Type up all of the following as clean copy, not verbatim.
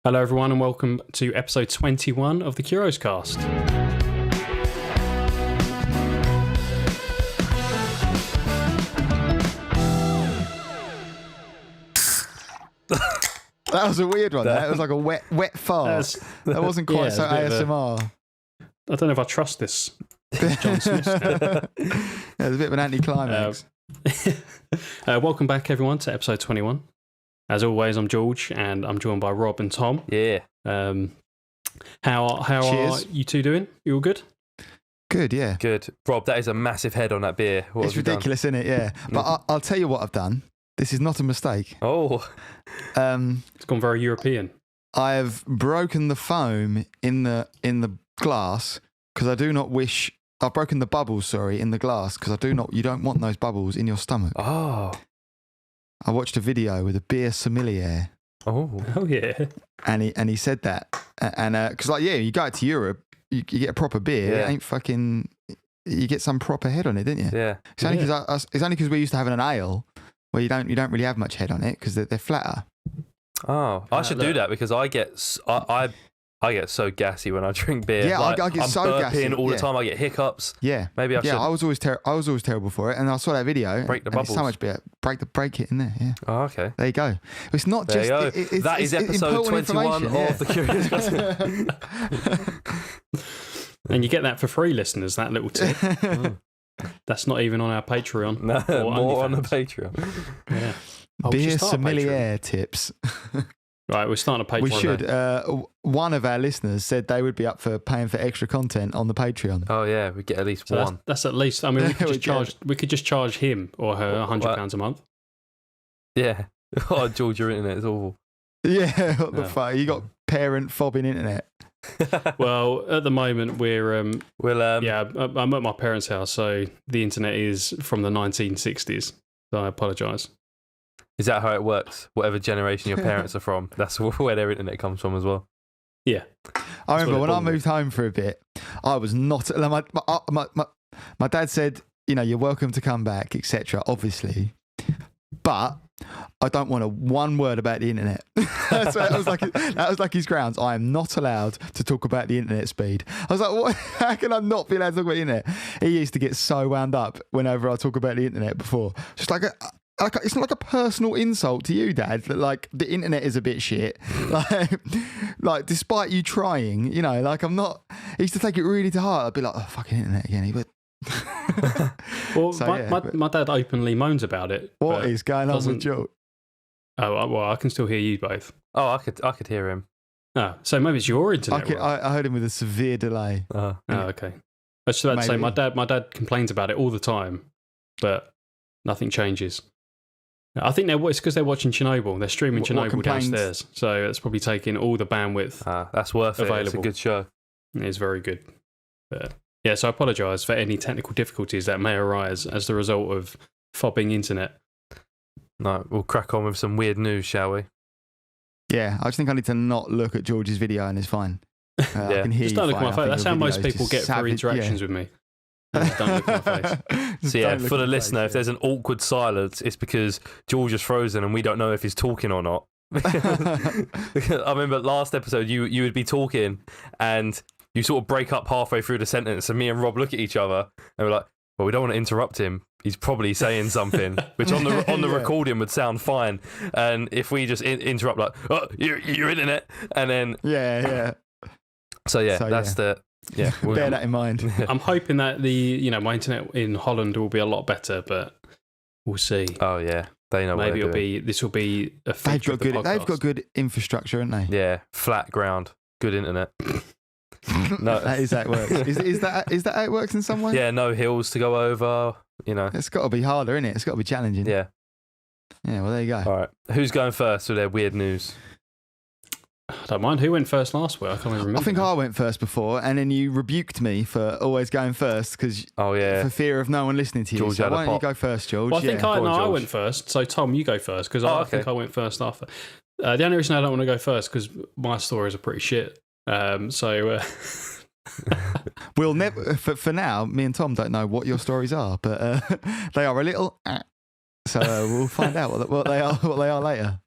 Hello everyone and welcome to episode 21 of the Curios cast. That was a weird one. That was like a wet fart. That wasn't quite so ASMR. I don't know if I trust this John Smith. It was a bit of an anticlimax. Welcome back everyone to episode 21. As always, I'm George and I'm joined by Rob and Tom. Yeah. How are you two doing? You all good? Good, yeah. Good. Rob, that is a massive head on that beer. What it's ridiculous, isn't it? Yeah. But I'll tell you what I've done. This is not a mistake. Oh. It's gone very European. I've broken the foam in the glass because I do not wish. I've broken the bubbles, in the glass because you don't want those bubbles in your stomach. Oh. I watched a video with a beer sommelier. Oh yeah. And he said that, and because you go out to Europe, you get a proper beer. Yeah. It ain't fucking. You get some proper head on it, didn't you? Yeah. It's only because we're used to having an ale where you don't really have much head on it because they're flatter. Oh, I should do that because I get so gassy when I drink beer. Yeah, I get so gassy all the time. I get hiccups. Yeah, maybe I should. Yeah, I was always terrible for it, and I saw that video. Break the bubbles. It's so much beer. Break it in there. Yeah. Oh, okay. There you go. It's not there just. You go. That is episode 21 of the Curious. And you get that for free, listeners. That little tip. That's not even on our Patreon. No, more on the Patreon. Yeah. Beer sommelier tips. Right, we're starting a Patreon. We should. One of our listeners said they would be up for paying for extra content on the Patreon. Oh yeah, we get at least one. That's at least. I mean, we could just charge him or her £100 a month. Yeah. Oh, George, your internet is awful. Yeah. What the fuck? You got parent fobbing internet. Well, at the moment we're I'm at my parents' house, so the internet is from the 1960s. So I apologise. Is that how it works? Whatever generation your parents are from, that's where their internet comes from as well. Yeah. I remember when I moved home for a bit, I was not. My dad said, you're welcome to come back, etc. Obviously, but I don't want one word about the internet. So that was like his grounds. I am not allowed to talk about the internet speed. I was like, what? How can I not be allowed to talk about the internet? He used to get so wound up whenever I talk about the internet before. Just like it's not like a personal insult to you, Dad, that the internet is a bit shit. Like despite you trying, I'm not. He used to take it really to heart. I'd be like, oh, fucking internet again. He would. Well, my dad openly moans about it. What is going on with Joe? Oh well, I can still hear you both. Oh, I could hear him. Oh, so maybe it's your internet. I heard him with a severe delay. Oh, okay. I was just about to say my dad complains about it all the time, but nothing changes. I think it's because they're watching Chernobyl. They're streaming Chernobyl downstairs, so it's probably taking all the bandwidth. That's worth available. It's a good show. It is very good. But yeah, so I apologise for any technical difficulties that may arise as the result of fobbing internet. No, we'll crack on with some weird news, shall we? Yeah, I just think I need to not look at George's video and it's fine. Yeah. I can hear just don't look at my face. That's how most people get through interactions with me. Just don't look at my face. So yeah, for the listener, if there's an awkward silence, it's because George is frozen and we don't know if he's talking or not. I remember last episode you would be talking and you sort of break up halfway through the sentence and me and Rob look at each other and we're like, well, we don't want to interrupt him. He's probably saying something, which on the recording would sound fine. And if we just interrupt like, oh, your internet, and then... Yeah. So that's the... Yeah, bear that in mind. I'm hoping that my internet in Holland will be a lot better, but we'll see. Oh yeah, they know. Maybe this will be a feature of the podcast. They've got good infrastructure, haven't they? Yeah, flat ground, good internet. No, that is how it works. Is that how it works in some way? Yeah, no hills to go over. It's got to be harder, isn't it? It's got to be challenging. Yeah. Yeah. Well, there you go. All right, who's going first with their weird news? I don't mind. Who went first last week? I can't even remember. I think I went first before, and then you rebuked me for always going first because for fear of no one listening to you. George, so why don't you go first, George? Well, I think I went first. So Tom, you go first because I think I went first after. The only reason I don't want to go first because my stories are pretty shit. We'll never. For now, me and Tom don't know what your stories are, but they are a little. So we'll find out what they are later.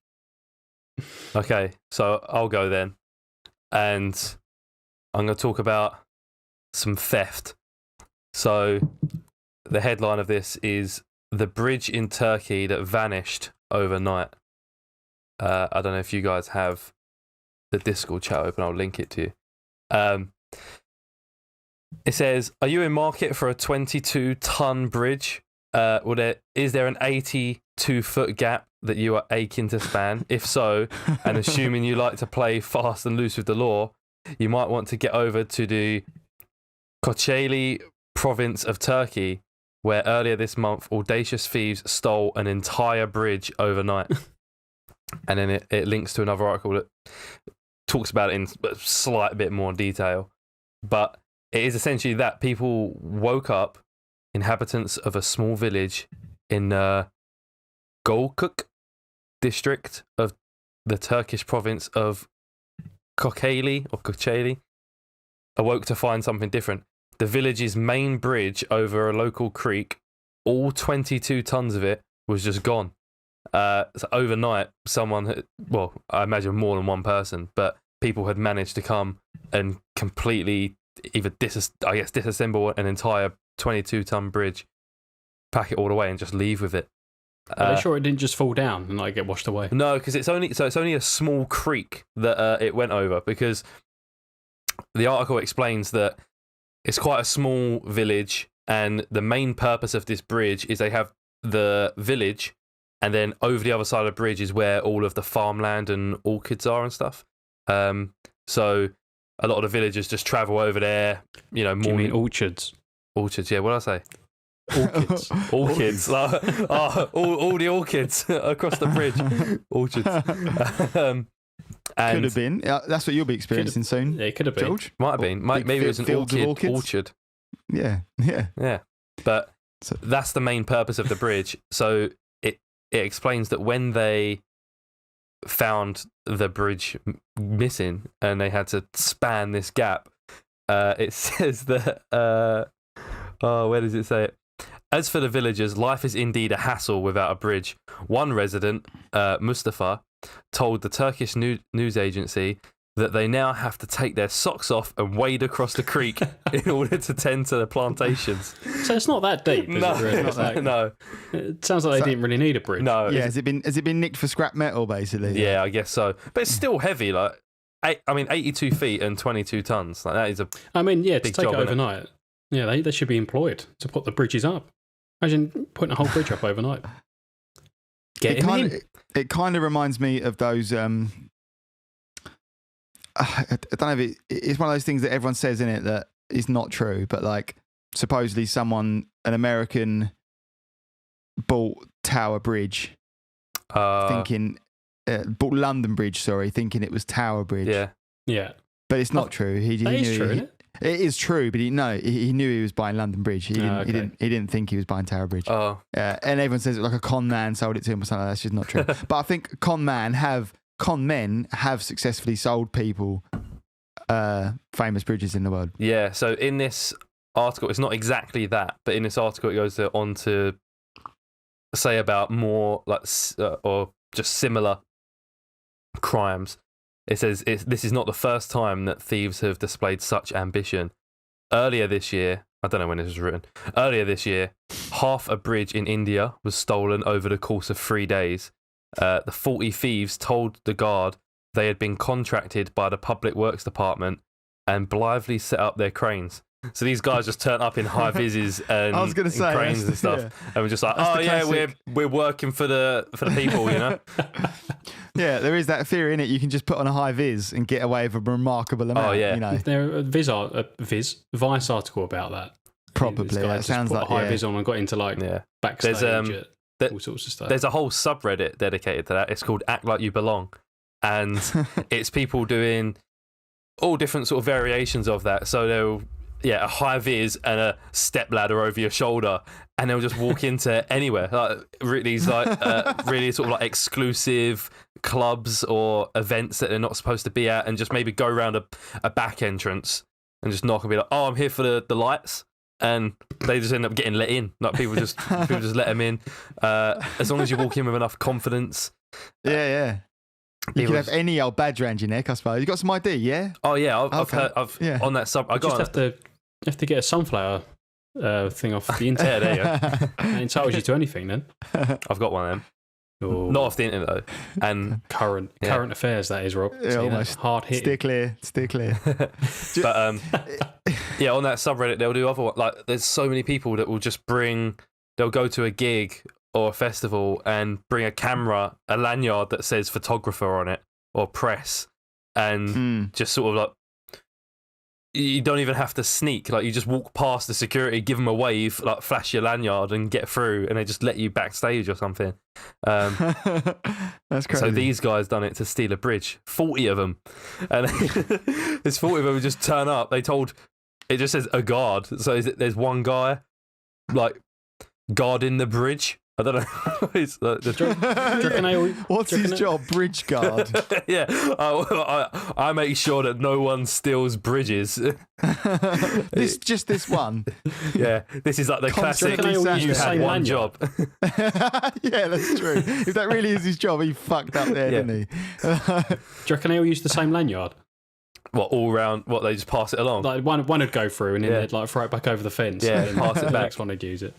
Okay, so I'll go then. And I'm going to talk about some theft. So the headline of this is "The Bridge in Turkey That Vanished Overnight." I don't know if you guys have the Discord chat open. I'll link it to you. It says, "Are you in market for a 22-ton bridge? Is there an 82-foot gap that you are aching to span? If so, and assuming you like to play fast and loose with the law, you might want to get over to the Kocaeli province of Turkey, where earlier this month, audacious thieves stole an entire bridge overnight." And then it links to another article that talks about it in a slight bit more detail. But it is essentially that people woke up, inhabitants of a small village in Golkuk district of the Turkish province of Kocaeli, awoke to find something different. The village's main bridge over a local creek, all 22 tons of it, was just gone. So overnight, someone, I imagine more than one person, but people had managed to come and completely either disassemble an entire 22-ton bridge, pack it all away, and just leave with it. Are they sure it didn't just fall down and get washed away? No, because it's only a small creek that it went over, because the article explains that it's quite a small village, and the main purpose of this bridge is they have the village, and then over the other side of the bridge is where all of the farmland and orchids are and stuff. So a lot of the villagers just travel over there. Do you mean orchards? Orchards, yeah. What did I say? Orchids. Orchids. All the orchids across the bridge. Orchards. Could have been. That's what you'll be experiencing soon. Yeah, it could have been. George? Might have been. Maybe it was an orchard. Yeah. But that's the main purpose of the bridge. So it explains that when they found the bridge missing and they had to span this gap, it says that where does it say it? As for the villagers, life is indeed a hassle without a bridge. One resident, Mustafa, told the Turkish news agency that they now have to take their socks off and wade across the creek in order to tend to the plantations. So it's not that deep, is it really? No. It sounds like they didn't really need a bridge. No. Yeah, has it been nicked for scrap metal, basically? Yeah, I guess so. But it's still heavy. 82 feet and 22 tons. That is a to take job, it overnight. Yeah, they should be employed to put the bridges up. Imagine putting a whole bridge up overnight. It kind of reminds me of those. I don't know if it's one of those things that everyone says in it that is not true, but supposedly an American bought Tower Bridge, thinking bought London Bridge, thinking it was Tower Bridge. Yeah. But it's not true. He that knew is true, isn't it? It is true, but he knew he was buying London Bridge. He didn't think he was buying Tower Bridge. Oh. And everyone says it like a con man sold it to him or something. That's just not true. But I think con men have successfully sold people famous bridges in the world. Yeah. So in this article, it's not exactly that, but in this article, it goes on to say about more or just similar crimes. It says this is not the first time that thieves have displayed such ambition. Earlier this year, I don't know when this was written, half a bridge in India was stolen over the course of 3 days. The 40 thieves told the guard they had been contracted by the Public Works Department and blithely set up their cranes. So these guys just turn up in high vises and, cranes and stuff, and we're just like, we're working for the people, you know. Yeah, there is that theory in it. You can just put on a high vis and get away with a remarkable amount. Oh yeah, you know. There a Vice article about that. Probably, it sounds like a high vis on and got into backstage. All sorts of stuff. There's a whole subreddit dedicated to that. It's called Act Like You Belong, and it's people doing all different sort of variations of that. So they'll a high vis and a step ladder over your shoulder, and they'll just walk into anywhere, really sort of exclusive clubs or events that they're not supposed to be at, and just maybe go around a back entrance and just knock and be like, "Oh, I'm here for the lights." And they just end up getting let in. People just let them in, as long as you walk in with enough confidence. Yeah. You could have any old badge around your neck, I suppose. You got some ID, yeah? Oh yeah, I've heard. On that sub. I just have to get a sunflower thing off the internet. Yeah, there you go. It entitles you to anything. Then I've got one of them. Or not off the internet though. And current affairs, that is, Rob. Yeah, almost hard hit. Steer clear. But yeah, on that subreddit they'll do other ones. Like there's so many people that will just they'll go to a gig or a festival and bring a camera, a lanyard that says photographer on it or press, and just sort of like, you don't even have to sneak. Like you just walk past the security, give them a wave, like flash your lanyard and get through, and they just let you backstage or something. That's crazy. So these guys done it to steal a bridge. 40 of them, and there's 40 of them who just turn up. It just says a guard. So there's one guy like guarding the bridge. I don't know. What's his job? Bridge guard. Yeah, I make sure that no one steals bridges. This one. Yeah, this is like the classic. You had one job. Yeah, that's true. If that really is his job, he fucked up there, didn't he? Do you reckon they all use the same lanyard? What, all round? What, they just pass it along? Like one would go through and then they'd like throw it back over the fence. Yeah, and pass it the back. next one would use it.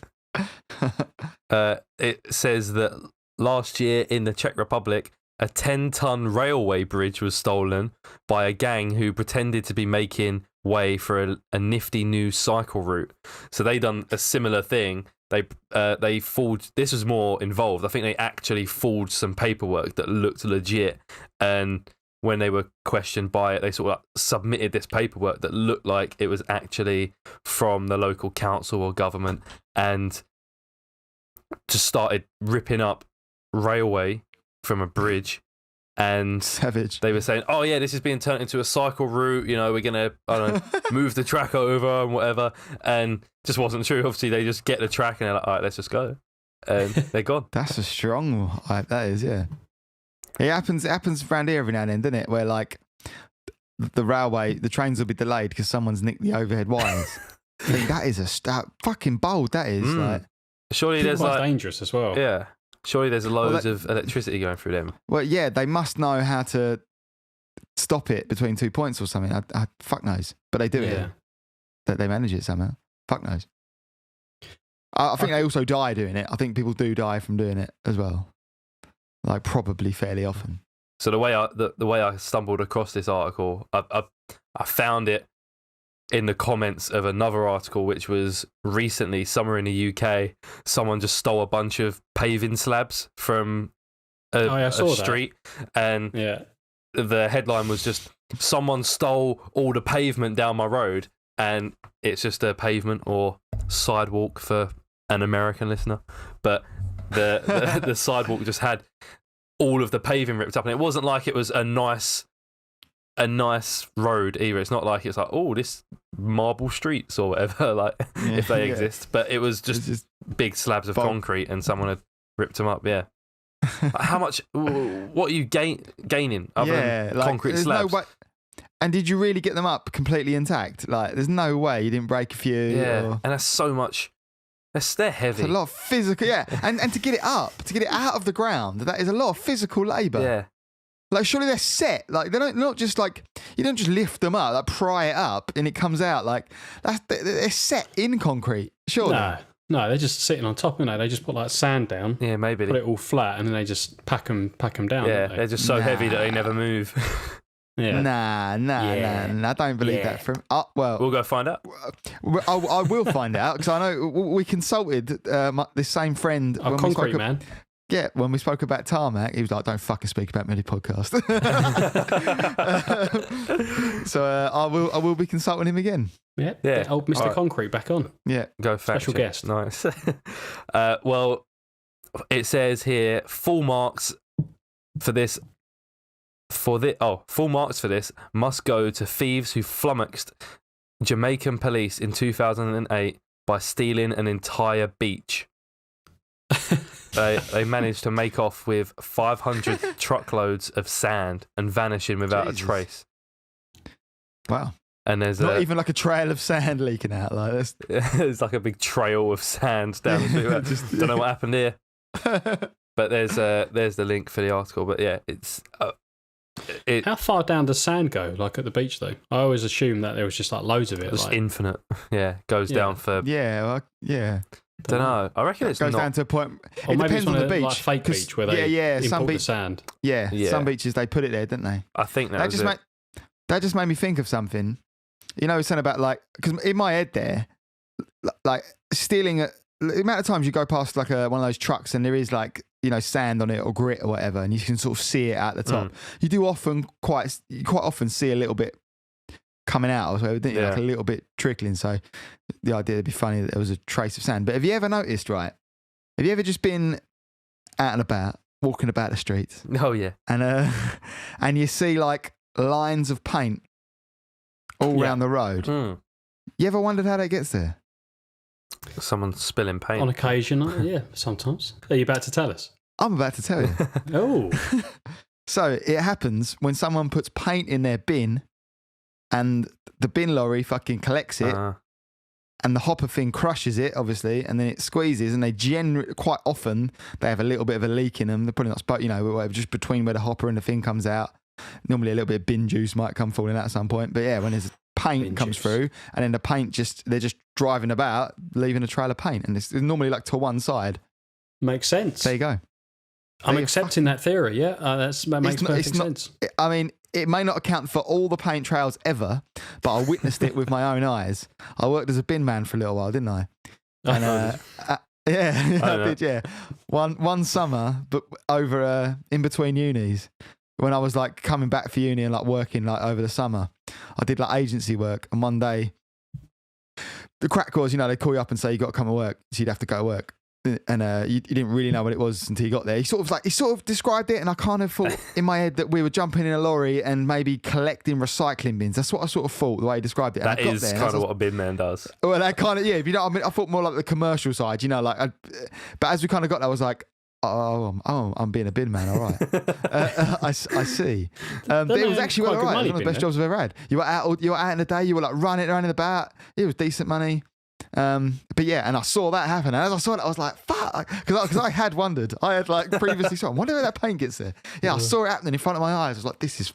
It says that last year in the Czech Republic, a 10-ton railway bridge was stolen by a gang who pretended to be making way for a nifty new cycle route. So they done a similar thing. They forged. This was more involved. I think they actually forged some paperwork that looked legit, and when they were questioned by it, they sort of like submitted this paperwork that looked like it was actually from the local council or government, and just started ripping up railway from a bridge. And savage. They were saying, "Oh yeah, this is being turned into a cycle route. You know, we're gonna move the track over and whatever." And just wasn't true. Obviously, they just get the track and they're like, "All right, let's just go," and they're gone. That's a strong hype. That is, yeah. It happens around here every now and then, doesn't it? Where like the trains will be delayed because someone's nicked the overhead wires. I think that is fucking bold. That is like. Surely there's like dangerous as well. Yeah. Surely there's loads of electricity going through them. Well, yeah, they must know how to stop it between 2 points or something. I fuck knows, but they do it. That they manage it somehow. Fuck knows. I think they also die doing it. I think people do die from doing it as well. Like probably fairly often. So the way I stumbled across this article, I found it in the comments of another article, which was recently somewhere in the UK. Someone just stole a bunch of paving slabs from a street, and the headline was just, "Someone stole all the pavement down my road," and it's just a pavement or sidewalk for an American listener, but the sidewalk just had all of the paving ripped up, and it wasn't like it was a nice road either. It's not like it's like, oh, this marble streets or whatever, like if they exist, but it was just big slabs of concrete and someone had ripped them up. How much, what are you gaining other than concrete slabs? No way. And did you really get them up completely intact? Like there's no way you didn't break a few. And that's so much. They're heavy. It's a lot of physical, and to get it up, to get it out of the ground, that is a lot of physical labour. Yeah. Like surely they're set. Like not just like, you don't just lift them up, like pry it up and it comes out. Like they're set in concrete. Surely. No, they're just sitting on top. They just put like sand down. Yeah, maybe. Put it all flat and then they just pack them down. Yeah, they're just so heavy that they never move. Nah. I don't believe that. Well, we'll go find out. I will find out because I know we consulted this same friend. Concrete man. Yeah, when we spoke about tarmac, he was like, "Don't fucking speak about me on the podcast." So I will be consulting him again. Yeah. Get old Mr. Concrete back on. Yeah, go fact special check. Guest. Nice. Well, it says here full marks for this. Full marks for this must go to thieves who flummoxed Jamaican police in 2008 by stealing an entire beach. They managed to make off with 500 truckloads of sand and vanishing without a trace. Wow. And there's not even like a trail of sand leaking out like this. There's like a big trail of sand down the street. Don't know what happened here. But there's the link for the article. But yeah, it's How far down does sand go? Like at the beach, though, I always assumed that there was just like loads of it. It's like, infinite. Yeah, goes down for. Yeah. Don't know. I reckon it goes down to a point. Or it maybe depends on the beach. Like fake beach where they some import the beach, sand. Yeah, some beaches they put it there, don't they? I think that just made me think of something. You know, something about like, because in my head there, like stealing the amount of times you go past like one of those trucks and there is like, you know, sand on it or grit or whatever, and you can sort of see it at the top. You do quite often see a little bit coming out, or so, didn't you? Like a little bit trickling. So the idea would be funny that there was a trace of sand. But have you ever noticed, right? Have you ever just been out and about, walking about the streets? Oh yeah. And you see like lines of paint all around the road. You ever wondered how that gets there? Someone spilling paint. On occasion, yeah, sometimes. Are you about to tell us? I'm about to tell you. Oh. So it happens when someone puts paint in their bin and the bin lorry fucking collects it and the hopper thing crushes it, obviously, and then it squeezes, and they quite often they have a little bit of a leak in them. They're probably not, you know, whatever, just between where the hopper and the thing comes out. Normally a little bit of bin juice might come falling out at some point. But yeah, when there's paint comes through and then the paint they're just driving about, leaving a trail of paint. And it's normally like to one side. Makes sense. There you go. I'm accepting that theory, yeah. That makes perfect sense. I mean, it may not account for all the paint trails ever, but I witnessed it with my own eyes. I worked as a bin man for a little while, didn't I? And, yeah, I did, yeah. One summer, but over in between unis, when I was like coming back for uni and like working like over the summer, I did like agency work. And one day, the crack was, you know, they call you up and say you got to come to work, so you'd have to go to work. And you didn't really know what it was until you got there. He sort of described it, and I kind of thought in my head that we were jumping in a lorry and maybe collecting recycling bins. That's what I sort of thought, the way he described it. That is kind of what a bin man does. Well, that kind of, yeah. If you know what I mean, I thought more like the commercial side, you know, like. But as we kind of got there, I was like, I'm being a bin man, all right. I see. But it was actually all right. It was one of the best jobs I've ever had. You were out in the day. You were like running around in the about. It was decent money. But yeah, and I saw that happen. And as I saw it, I was like, fuck. Because I had wondered. I had like previously saw, I wonder where that paint gets there. Yeah, I saw it happening in front of my eyes. I was like, this is.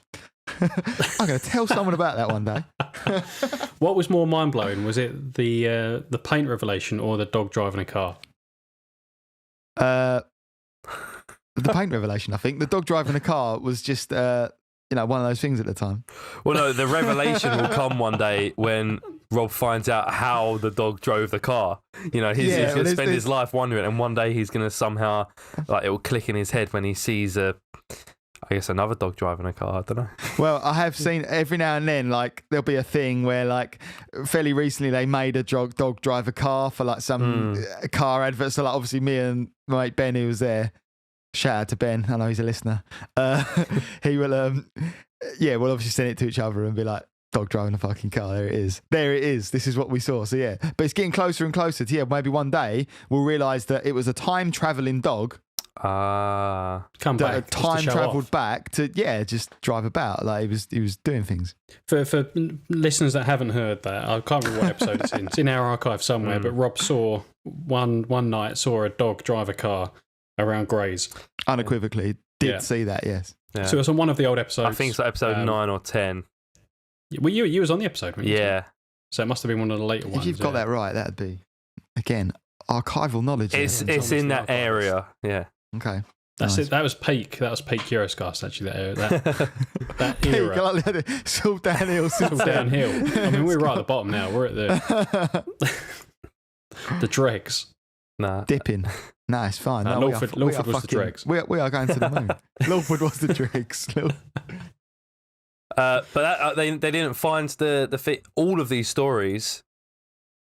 I'm going to tell someone about that one day. What was more mind blowing? Was it the paint revelation or the dog driving a car? The paint revelation, I think. The dog driving a car was just, you know, one of those things at the time. Well, no, the revelation will come one day when Rob finds out how the dog drove the car. You know, he's going to spend his life wondering, and one day he's going to somehow, like, it will click in his head when he sees another dog driving a car. I don't know. Well, I have seen every now and then, like, there'll be a thing where, like, fairly recently they made a dog drive a car for, like, some car advert. So, like, obviously me and my mate Ben, who was there, shout out to Ben, I know he's a listener, he will, we'll obviously send it to each other and be like, dog driving a fucking car, there it is, this is what we saw. So, yeah, but it's getting closer and closer to, maybe one day we'll realise that it was a time-travelling dog. Come back, time travelled back to just drive about, like he was doing things. For listeners that haven't heard that, I can't remember what episode it's in. It's in our archive somewhere. But Rob saw one night a dog drive a car around Grays. Unequivocally, did see that. Yes. Yeah. So it was on one of the old episodes. I think it's like episode 9 or 10. Well, you was on the episode, weren't you? Yeah. So it must have been one of the later ones. If you've got that right, that'd be again archival knowledge. It's in that area. Yeah. Okay. That's it. That was peak Curios Gust, actually, that era. It's all downhill. I mean, we're right at the bottom now. We're at the dregs. Nah. Dipping. Nah, it's fine. No, Lawford was the dregs. We are going to the moon. Lawford was the dregs. But they didn't find the fit. All of these stories,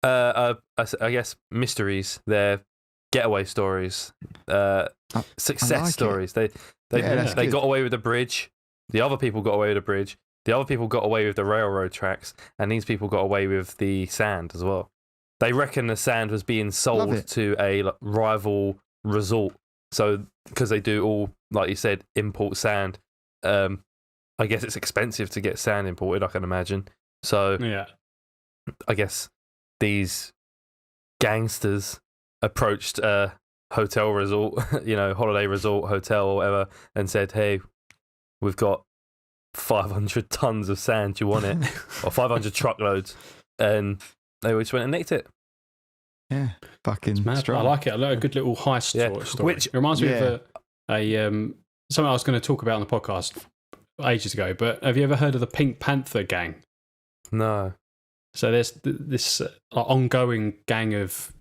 I guess, mysteries. They're getaway stories, success stories. They got away with the bridge. The other people got away with the bridge. The other people got away with the railroad tracks, and these people got away with the sand as well. They reckon the sand was being sold to a rival resort. So because they do all, like you said, import sand. I guess it's expensive to get sand imported, I can imagine. So yeah, I guess these gangsters approached a hotel resort, holiday resort, hotel or whatever, and said, hey, we've got 500 tons of sand. Do you want it? Or 500 truckloads. And they just went and nicked it. Yeah, fucking mad. strong. I like it. I like a good little heist story. Which it reminds me of something I was going to talk about on the podcast ages ago. But have you ever heard of the Pink Panther gang? No. So there's this ongoing gang of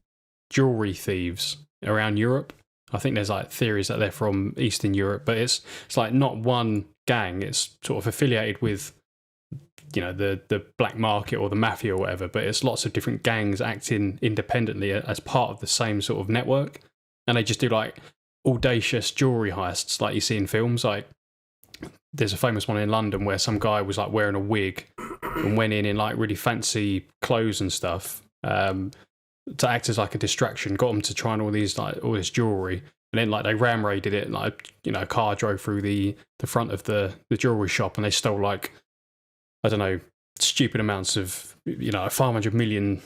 jewelry thieves around Europe. I think there's like theories that they're from Eastern Europe, but it's like not one gang. It's sort of affiliated with, the black market or the mafia or whatever, but it's lots of different gangs acting independently as part of the same sort of network. And they just do like audacious jewelry heists like you see in films. Like there's a famous one in London where some guy was like wearing a wig and went in like really fancy clothes and stuff to act as like a distraction, got them to try on all this jewelry. And then like they ram raided it, like, a car drove through the front of the jewelry shop and they stole like, I don't know, stupid amounts of, £500 million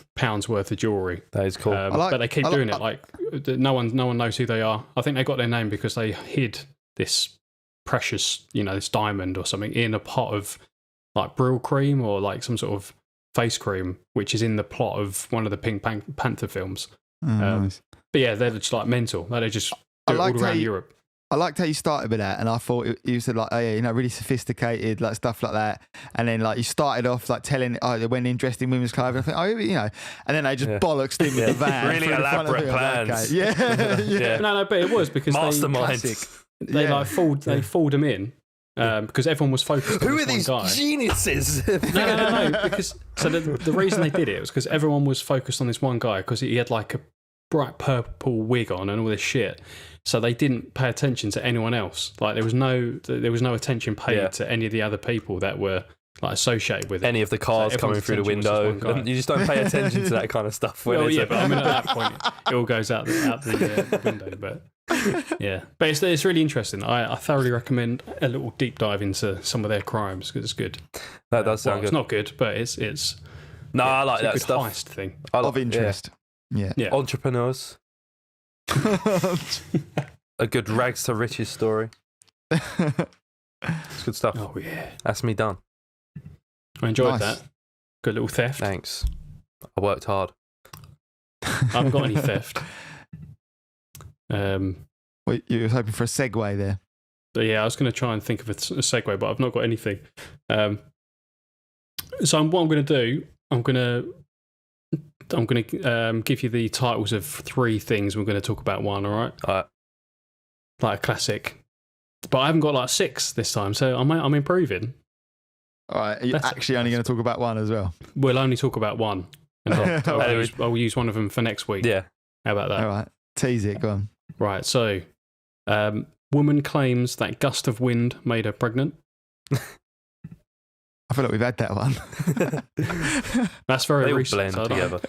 worth of jewelry. That is cool. But they keep doing it. Like no one knows who they are. I think they got their name because they hid this precious, this diamond or something in a pot of like Brill cream or like some sort of face cream, which is in the plot of one of the Pink Panther films. Nice. But yeah, they're just like mental. They just do it all around Europe. I liked how you started with that, and I thought you said like, oh yeah, really sophisticated, like stuff like that, and then like you started off like telling, they went in dressed in women's clothing. I think, and then they just bollocksed in with the van. Really elaborate plans. Okay. Yeah. No, but it was because masterminds. They fooled them in. Because everyone was focused on Who this are these one guy. geniuses? No. Because the reason they did it was because everyone was focused on this one guy because he had like a bright purple wig on and all this shit. So they didn't pay attention to anyone else. Like there was no attention paid to any of the other people that were like associated with it. Any of the cars coming through the window. You just don't pay attention to that kind of stuff. But I mean at that point it all goes out the window. But yeah, but it's really interesting. I thoroughly recommend a little deep dive into some of their crimes because it's good. That does sound good. It's not good, but it's no, I like that good stuff. Heist thing of interest. Yeah. Entrepreneurs. A good rags to riches story. It's good stuff. Oh yeah, that's me done. I enjoyed that. Good little theft. Thanks. I worked hard. I haven't got any theft. Well, you were hoping for a segue there. But yeah, I was going to try and think of a segue, but I've not got anything. So what I'm going to do, I'm going to give you the titles of 3 things. We're going to talk about one, all right? All right. Like a classic. But I haven't got like 6 this time, so I'm improving. All right. Are you actually only going to talk about one as well? We'll only talk about one. And I'll use one of them for next week. Yeah. How about that? All right. Tease it. Go on. Right. So, woman claims that gust of wind made her pregnant. I feel like we've had that one. That's very they recent. Blend together.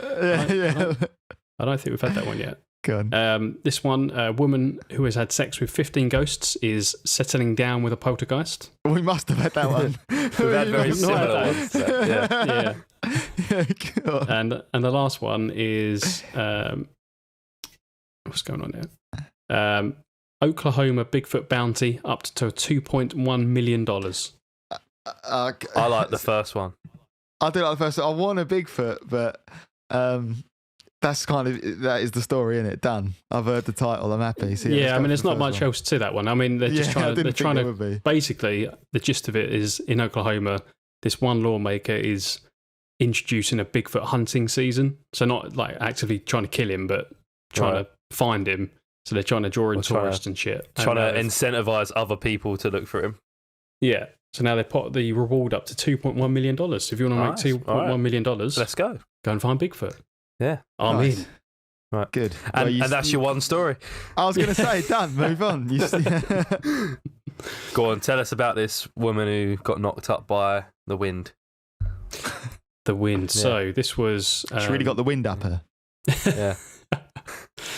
I don't think we've had that one yet. Go on. This one, a woman who has had sex with 15 ghosts is settling down with a poltergeist. We must have had that one. We've had very similar ones. Yeah. God. And the last one is what's going on here? Oklahoma Bigfoot bounty up to $2.1 million. I like the first one. I do like the first one. I want a Bigfoot, but that is the story, isn't it? Done. I've heard the title. I'm happy. So yeah, I mean, there's not much else to that one. I mean, they're just trying to basically, the gist of it is in Oklahoma, this one lawmaker is introducing a Bigfoot hunting season. So not like actively trying to kill him, but trying to find him. So they're trying to draw in tourists and shit. Trying to incentivize other people to look for him. Yeah. So now they put the reward up to $2.1 million. So if you want to make $2.1 million, let's go. Go and find Bigfoot. Yeah. I'm in. Right. Good. And that's your one story. I was going to say, done. Move on. Go on. Tell us about this woman who got knocked up by the wind. The wind. Yeah. So this was... she really got the wind up her. Yeah.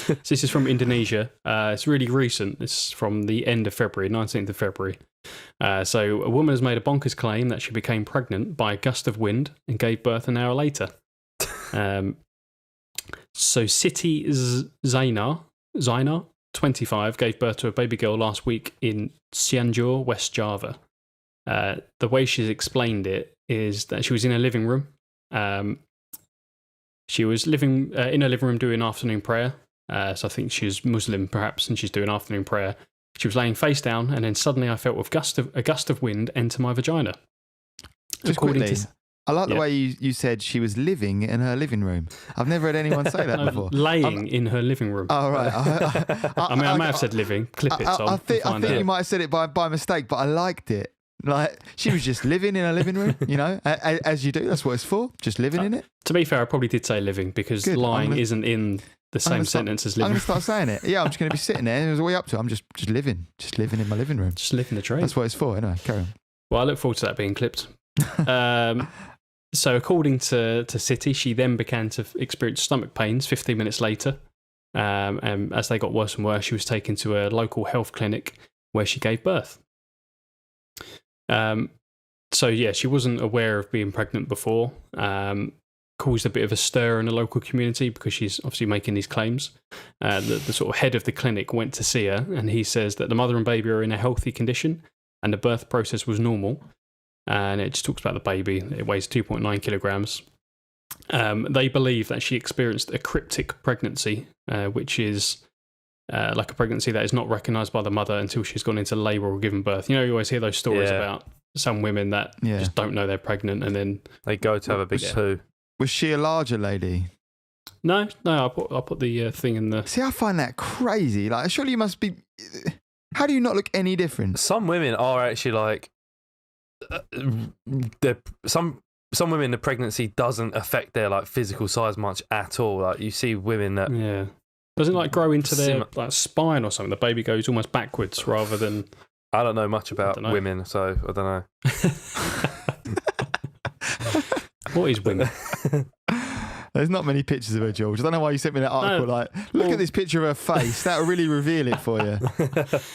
So this is from Indonesia. It's really recent. It's from the end of February, 19th of February. So a woman has made a bonkers claim that she became pregnant by a gust of wind and gave birth an hour later. So Siti Zainar, 25, gave birth to a baby girl last week in Cianjur, West Java. The way she's explained it is that she was in her living room. She was living in her living room doing afternoon prayer. So I think she's Muslim perhaps, and she's doing afternoon prayer. She was laying face down, and then suddenly I felt a gust of wind enter my vagina. Just quickly, I like the way you said she was living in her living room. I've never heard anyone say that before. Laying in her living room. Oh, right. I may have said living. Clip it, Tom. I think you might have said it by mistake, but I liked it. Like, she was just living in her living room, as you do. That's what it's for, just living in it. To be fair, I probably did say living because lying isn't in the same sentence as living. I'm going to start saying it. Yeah, I'm just going to be sitting there. What are you up to? I'm just living in my living room. Just living the trade. That's what it's for. Anyway, carry on. Well, I look forward to that being clipped. So according to City, she then began to experience stomach pains 15 minutes later. And as they got worse and worse, she was taken to a local health clinic where she gave birth. So yeah, she wasn't aware of being pregnant before. Caused a bit of a stir in the local community because she's obviously making these claims. The sort of head of the clinic went to see her, and he says that the mother and baby are in a healthy condition and the birth process was normal. And it just talks about the baby. It weighs 2.9 kilograms. They believe that she experienced a cryptic pregnancy, which is like a pregnancy that is not recognised by the mother until she's gone into labour or given birth. You always hear those stories about some women that just don't know they're pregnant and then they go to have a big poo. Was she a larger lady? No. I put the thing in the. See, I find that crazy. Like, surely you must be. How do you not look any different? Some women are actually like. Some women, the pregnancy doesn't affect their like physical size much at all. Like, you see women that doesn't like grow into their like spine or something. The baby goes almost backwards rather than. I don't know much about women, so I don't know. What is women? There's not many pictures of her, George. I don't know why you sent me that article. Look at this picture of her face. That'll really reveal it for you.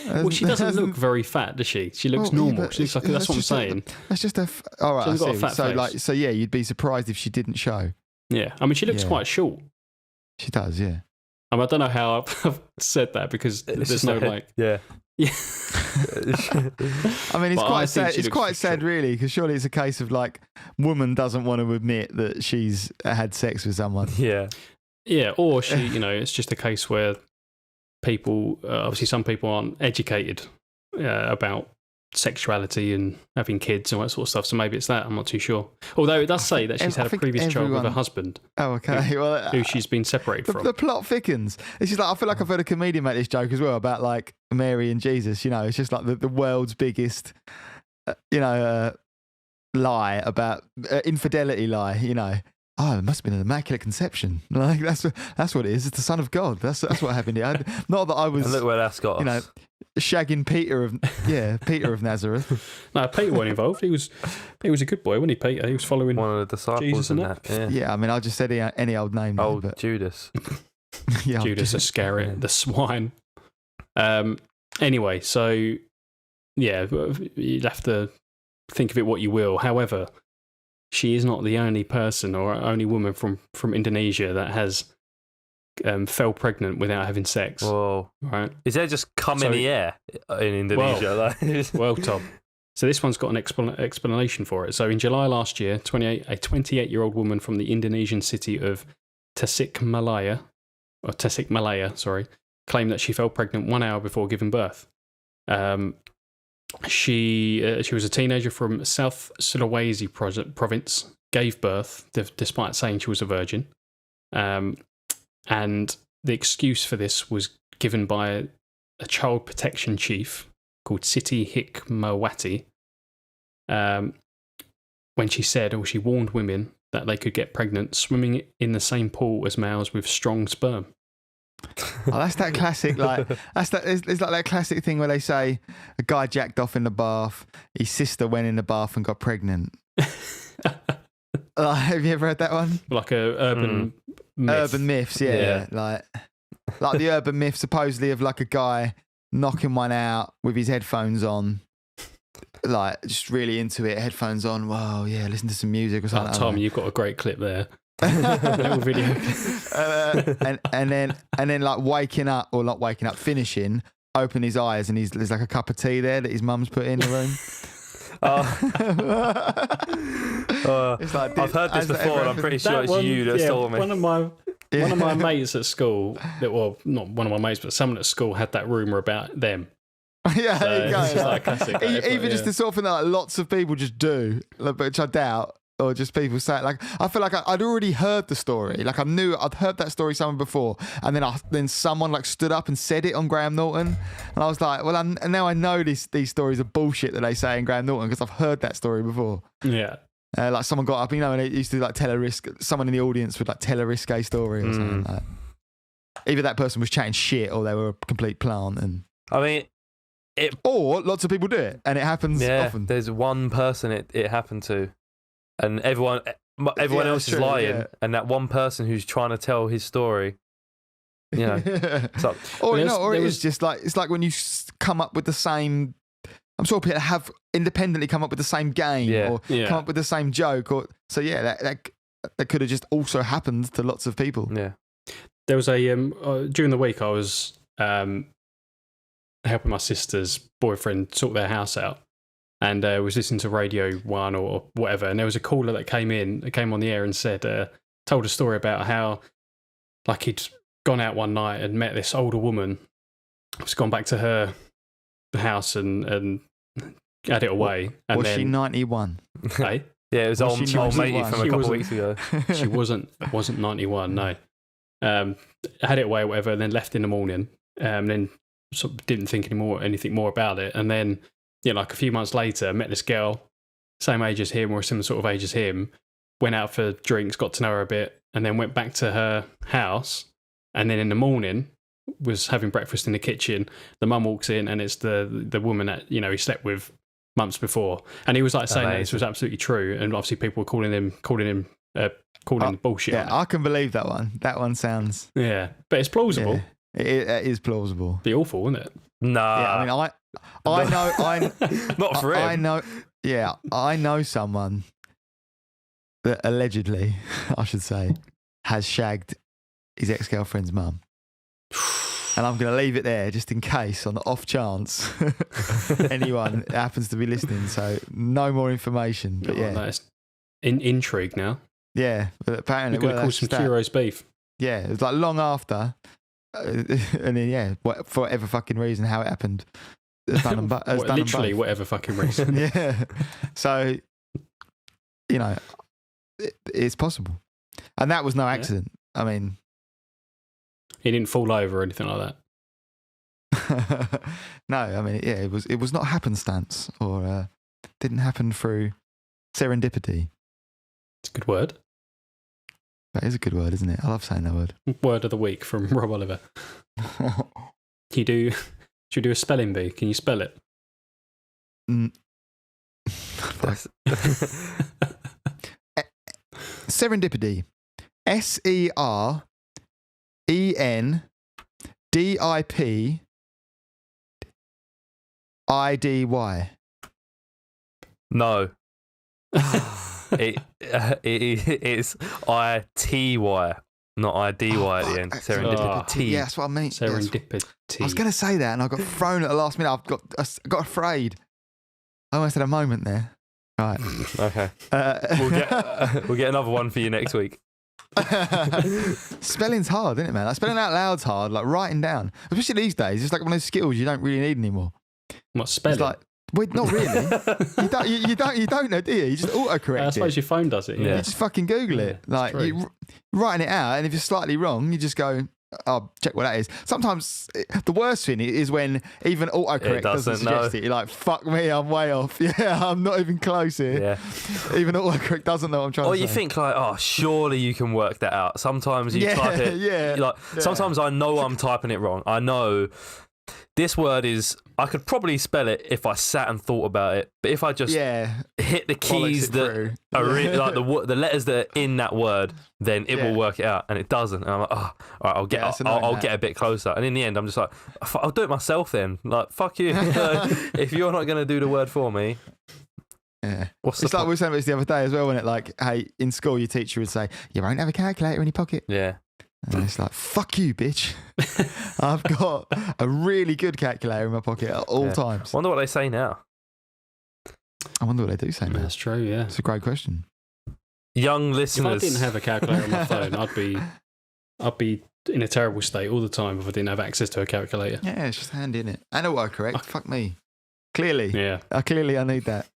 Well, she doesn't look very fat, does she? She looks normal. She looks like that's what I'm saying. That's just a. All right, I see. Got a fat face. You'd be surprised if she didn't show. Yeah, I mean, she looks quite short. She does, yeah. I don't know how I've said that because there's no like. Yeah. I mean, it's quite sad. It's quite sad, really, because surely it's a case of like, woman doesn't want to admit that she's had sex with someone. Yeah, or she, it's just a case where people, obviously, some people aren't educated about sexuality and having kids and all that sort of stuff. So maybe it's that. I'm not too sure. Although it does say that she's had a previous child with her husband. Oh, okay. Who she's been separated from. The plot thickens. It's just like, I feel like I've heard a comedian make this joke as well about like Mary and Jesus. It's just like the world's biggest, lie about infidelity lie. Oh, it must have been an immaculate conception. Like that's what it is. It's the Son of God. That's what happened here. Not that I was. And look where that's got us. Shagging Peter of Nazareth. No, Peter wasn't involved. He was a good boy, wasn't he, Peter? He was following one of the disciples Jesus and that. Yeah. I mean, I just said any old name. Judas. Judas Iscariot, the swine. Anyway, so you'd have to think of it what you will. However, she is not the only person or only woman from Indonesia that has fell pregnant without having sex. Whoa. Right? Is there just cum in the air in Indonesia? Well, Tom. So this one's got an explanation for it. So in July last year, a 28-year-old woman from the Indonesian city of Tasikmalaya, claimed that she fell pregnant 1 hour before giving birth. She was a teenager from South Sulawesi province, gave birth despite saying she was a virgin. And the excuse for this was given by a child protection chief called Siti Hikmawati, when she said, or she warned women that they could get pregnant swimming in the same pool as males with strong sperm. Oh, that's that classic, like it's like that classic thing where they say a guy jacked off in the bath, his sister went in the bath and got pregnant. Have you ever heard that one? Like a urban myth. Urban myths, yeah. Like the urban myth supposedly of like a guy knocking one out with his headphones on, like just really into it, headphones on. Wow, yeah, listen to some music or something. Tom, you've got a great clip there. Little video. and then like finishing, open his eyes and there's like a cup of tea there that his mum's put in the room. It's like, I've heard this before, and I'm pretty sure it's you that told me. One of my mates at school, well, not one of my mates, but someone at school had that rumour about them. Yeah, So there you go. it's just like a classic. Even just the sort of thing that like, lots of people just do, like, which I doubt, or just people say it. Like, I feel like I'd already heard the story. Like, I'd heard that story somewhere before, and then someone like stood up and said it on Graham Norton, and I was like, well, and now I know these stories are bullshit that they say in Graham Norton because I've heard that story before. Yeah. Like someone got up, and they used to like tell someone in the audience would like tell a risque story or something like that. Either that person was chatting shit or they were a complete plant. And I mean, or lots of people do it, and it happens often. There's one person it happened to, and everyone else is lying, and that one person who's trying to tell his story, it's like, it's just like it's like when you come up with the same. I'm sure people have independently come up with the same game or come up with the same joke, or so that could have just also happened to lots of people. Yeah, there was a during the week I was helping my sister's boyfriend sort their house out, and was listening to Radio 1 or whatever, and there was a caller that came on the air and said, told a story about how like he'd gone out one night and met this older woman, was gone back to her house and had it away. And was then, she 91? Hey? Yeah, it was old matey from a couple of weeks ago. She wasn't 91, no. Had it away or whatever, and then left in the morning, and then sort of didn't think anything more about it. And then, like a few months later, met this girl, same age as him or a similar sort of age as him, went out for drinks, got to know her a bit, and then went back to her house. And then in the morning, was having breakfast in the kitchen. The mum walks in, and it's the woman that he slept with months before. And he was like saying that this was absolutely true. And obviously, people were calling him bullshit. Yeah, I can believe that one. That one sounds. Yeah, but it's plausible. Yeah, it is plausible. Be awful, wouldn't it? Nah. Yeah, I mean, I know. Not for him. I know. Yeah, I know someone that allegedly, I should say, has shagged his ex-girlfriend's mum. And I'm going to leave it there just in case, on the off chance anyone happens to be listening. So no more information. But that's intrigue now. Yeah, but apparently we're going to call some Curios beef. Yeah, it was like long after, and then for whatever fucking reason, how it happened. Literally whatever fucking reason. Yeah. So it's possible, and that was no accident. I mean. He didn't fall over or anything like that. No, I mean, it was not happenstance or didn't happen through serendipity. It's a good word. That is a good word, isn't it? I love saying that word. Word of the week from Rob Oliver. Should you do a spelling bee? Can you spell it? Serendipity. SERENDIPIDY. No. It's ITY, not IDY at the end. Serendipity. Yeah, that's what I mean. Serendipity. I was going to say that, and I got thrown at the last minute. I got afraid. I almost had a moment there. Right. Okay. We'll get another one for you next week. Spelling's hard, isn't it, man? Like, spelling out loud's hard. Like writing down, especially these days, it's like one of those skills you don't really need anymore. What, spelling? It's like, well, not really. you don't know, do you? You just autocorrect I suppose your phone does it. Yeah. You just fucking Google it. Like you writing it out, and if you're slightly wrong, you just go, "Oh, check what that is." Sometimes the worst thing is when even autocorrect doesn't suggest it. You're like, "Fuck me, I'm way off." Yeah, I'm not even close here. Yeah. Even autocorrect doesn't know what I'm trying to say. Or you think like, "Oh, surely you can work that out." Sometimes you type it. Yeah. Sometimes I know I'm typing it wrong. I know this word is. I could probably spell it if I sat and thought about it. But if I just hit the keys that are like the letters that are in that word, then it will work it out, and it doesn't. And I'm like, oh, all right, I'll get a bit closer. And in the end, I'm just like, I'll do it myself then. Like, fuck you. If you're not going to do the word for me. Yeah. It's like we were saying about this the other day as well, when it like, hey, in school your teacher would say, you won't have a calculator in your pocket. Yeah. And it's like, fuck you, bitch. I've got a really good calculator in my pocket at all times. Wonder what they say now. I wonder what they do say now. That's true, yeah. It's a great question. Young listeners. If I didn't have a calculator on my phone, I'd be in a terrible state all the time if I didn't have access to a calculator. Yeah, it's just handy, innit? And autocorrect. Fuck me. Clearly. Yeah. I need that.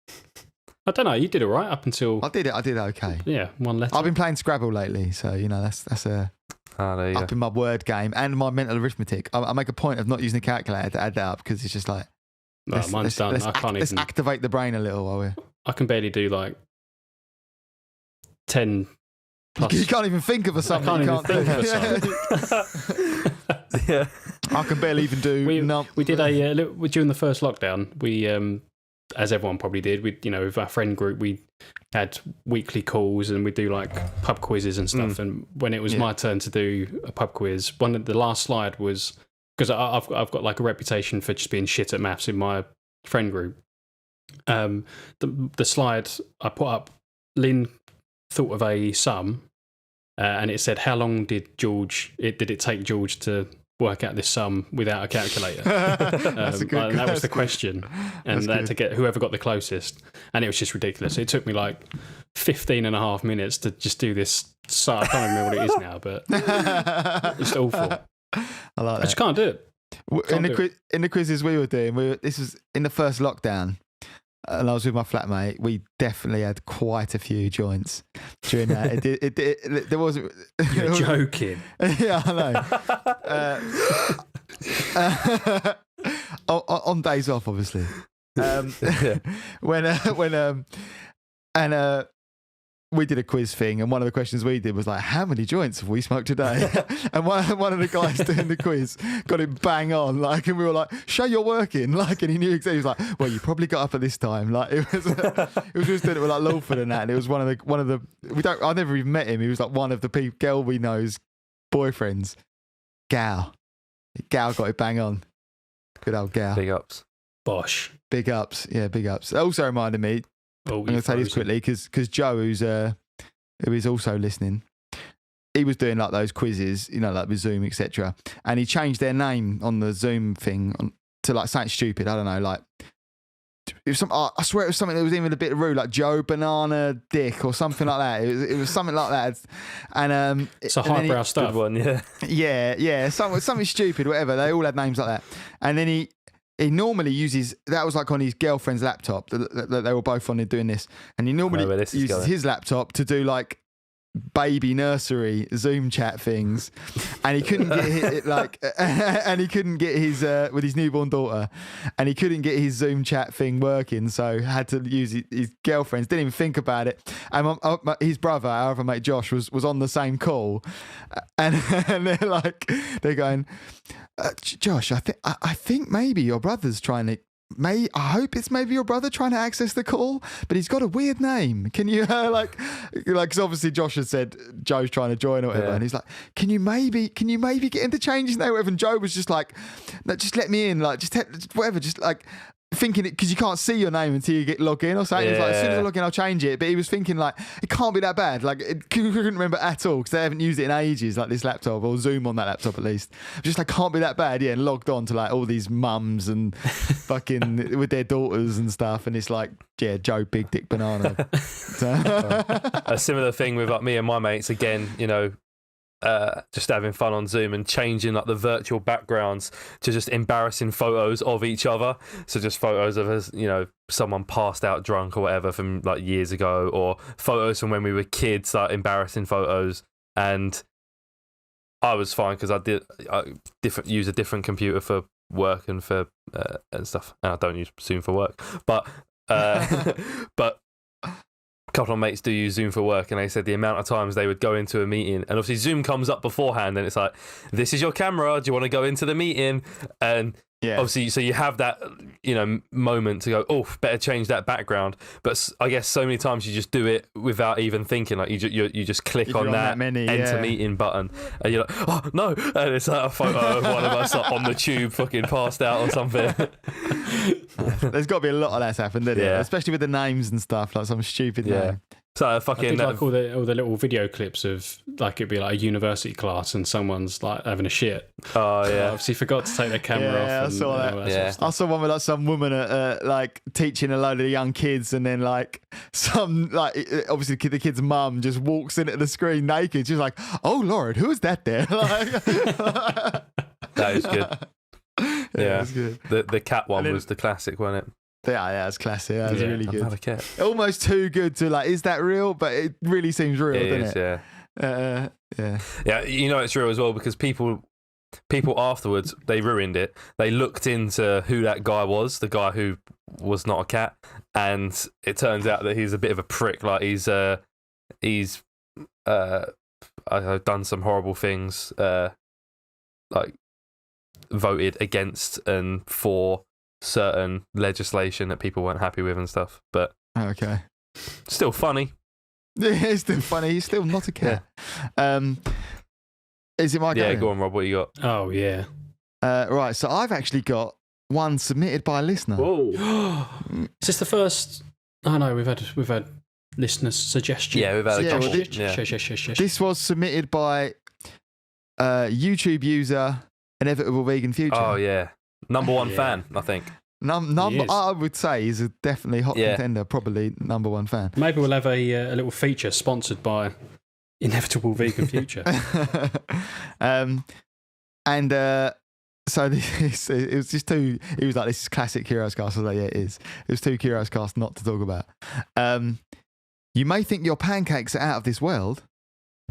I don't know. You did all right up until... I did okay. Yeah, one letter. I've been playing Scrabble lately, so, that's a... there you up go. in my word game and my mental arithmetic. I make a point of not using a calculator to add that up because it's just like... No, mine's done. I can't even... Let's activate the brain a little while we're... I can barely do like 10 plus... You can't even think of a something. I can't even think of a something. Yeah. I can barely even do... We did during the first lockdown, we... as everyone probably did, with our friend group, we had weekly calls and we'd do like pub quizzes and stuff. And when it was my turn to do a pub quiz, the last slide was, because I've got like a reputation for just being shit at maths in my friend group. The slide I put up, Lynn thought of a sum, and it said, how long did it take George to work out this sum without a calculator? That was the question, and that to get whoever got the closest, and it was just ridiculous. It took me like 15 and a half minutes to just do this sum. I can't remember what it is now, but it's awful. I like that. I just can't do it. In the quizzes we were doing, this was in the first lockdown, and I was with my flatmate. We definitely had quite a few joints during that. There wasn't. You're joking. Yeah, I know. On days off, obviously. We did a quiz thing, and one of the questions we did was like, how many joints have we smoked today? And one of the guys doing the quiz got it bang on, like, and we were like, show you're working, like, and he knew exactly. He was like, well, you probably got up at this time, like, it was just doing it with like Lawford and that, and it was one of the I never even met him. He was like one of the girl we know's boyfriends. Gal got it bang on. Good old Gal. Big ups. Bosh. Big ups. Yeah, big ups. It also reminded me, I'm going to say this quickly because Joe, who is also listening, he was doing like those quizzes, like with Zoom, etc. And he changed their name on the Zoom thing to like something stupid. I don't know, like it was I swear it was something that was even a bit rude, like Joe Banana Dick or something like that. It was something like that. And it's a highbrow stuff. Good one, yeah. Yeah, something stupid, whatever. They all had names like that. And then he normally uses, that was like on his girlfriend's laptop that they were both on doing this. And he normally uses his laptop to do like baby nursery Zoom chat things. And he couldn't get it and he couldn't get his, with his newborn daughter, and he couldn't get his Zoom chat thing working. So had to use his girlfriend's, didn't even think about it. And his brother, our other mate Josh, was on the same call. And they're going, Josh, I think maybe your brother's trying to. I hope it's maybe your brother trying to access the call, but he's got a weird name. Can you because obviously Josh had said Joe's trying to join or whatever, and he's like, can you maybe get him to change his name or whatever? And Joe was just like, no, just let me in, like just whatever, just like. Thinking it because you can't see your name until you get logged in or something. He was like, as soon as I log in, I'll change it. But he was thinking like, it can't be that bad. Like, couldn't remember at all because they haven't used it in ages, like this laptop or Zoom on that laptop at least. Just like, can't be that bad. Yeah, and logged on to like all these mums and fucking with their daughters and stuff. And it's like, yeah, Joe Big Dick Banana. A similar thing with like me and my mates again, just having fun on Zoom and changing like the virtual backgrounds to just embarrassing photos of each other. So just photos of us, someone passed out drunk or whatever from like years ago, or photos from when we were kids, like embarrassing photos. And I was fine because I use a different computer for work and for and stuff. And I don't use Zoom for work, but a couple of mates do use Zoom for work, and they said the amount of times they would go into a meeting, and obviously Zoom comes up beforehand, and it's like, this is your camera, do you want to go into the meeting? And obviously, so you have that, moment to go, oh, better change that background. But I guess so many times you just do it without even thinking, like you just click on that enter meeting button, and you're like, oh no, and it's like a photo of one of us like, on the tube fucking passed out or something. There's got to be a lot of that's happened, isn't it? Especially with the names and stuff, like some stupid name. So fucking I did like all the little video clips of like it'd be like a university class and someone's like having a shit. Oh yeah, obviously forgot to take their camera off. I saw that. Yeah. I saw one with like some woman like teaching a load of young kids, and then like some like obviously the kid's mum just walks in at the screen naked. She's like, "Oh Lord, who is that there?" That is good. Yeah, it was good. The cat one was the classic, wasn't it? Yeah, that's classic. That was really good. I've had a cat. Almost too good to like, is that real? But it really seems real, doesn't it? Yeah. Yeah. You know it's real as well because people afterwards, they ruined it. They looked into who that guy was, the guy who was not a cat, and it turns out that he's a bit of a prick. Like he's done some horrible things, like voted against and for certain legislation that people weren't happy with and stuff. But okay, still funny. It's still funny. He's still not a cat. Yeah. Is it my go? Yeah, go on, Rob. What you got? Oh yeah. Right. So I've actually got one submitted by a listener. Whoa. Is this the first? Oh no, we've had listeners' suggestions. Yeah, we've had a couple. This was submitted by YouTube user Inevitable Vegan Future. Oh yeah, number one fan, I think. I would say he's a definitely hot contender, probably number one fan. Maybe we'll have a little feature sponsored by Inevitable Vegan Future. So it was just too. He was like, "This is classic Curios cast." I was like, "Yeah, it is." It was too Curios cast not to talk about. You may think your pancakes are out of this world,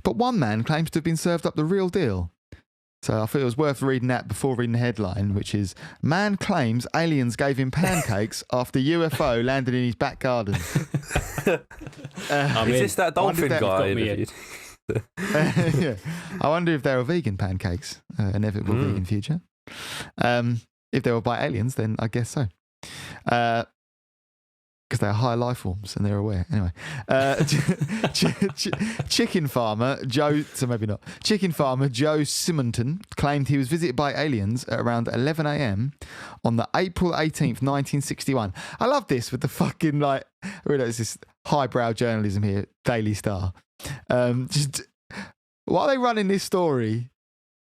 but one man claims to have been served up the real deal. So I thought it was worth reading that before reading the headline, which is, "Man claims aliens gave him pancakes after UFO landed in his back garden." Is this that dolphin guy? Yeah. I wonder if they were vegan pancakes, Inevitable Vegan Future. If they were by aliens, then I guess so. Because they are high life forms and they're aware. Anyway, chicken farmer Joe Simonton claimed he was visited by aliens at around 11 a.m. on the April 18th, 1961. I love this with the fucking like, I realise this highbrow journalism here, Daily Star. Just why are they running this story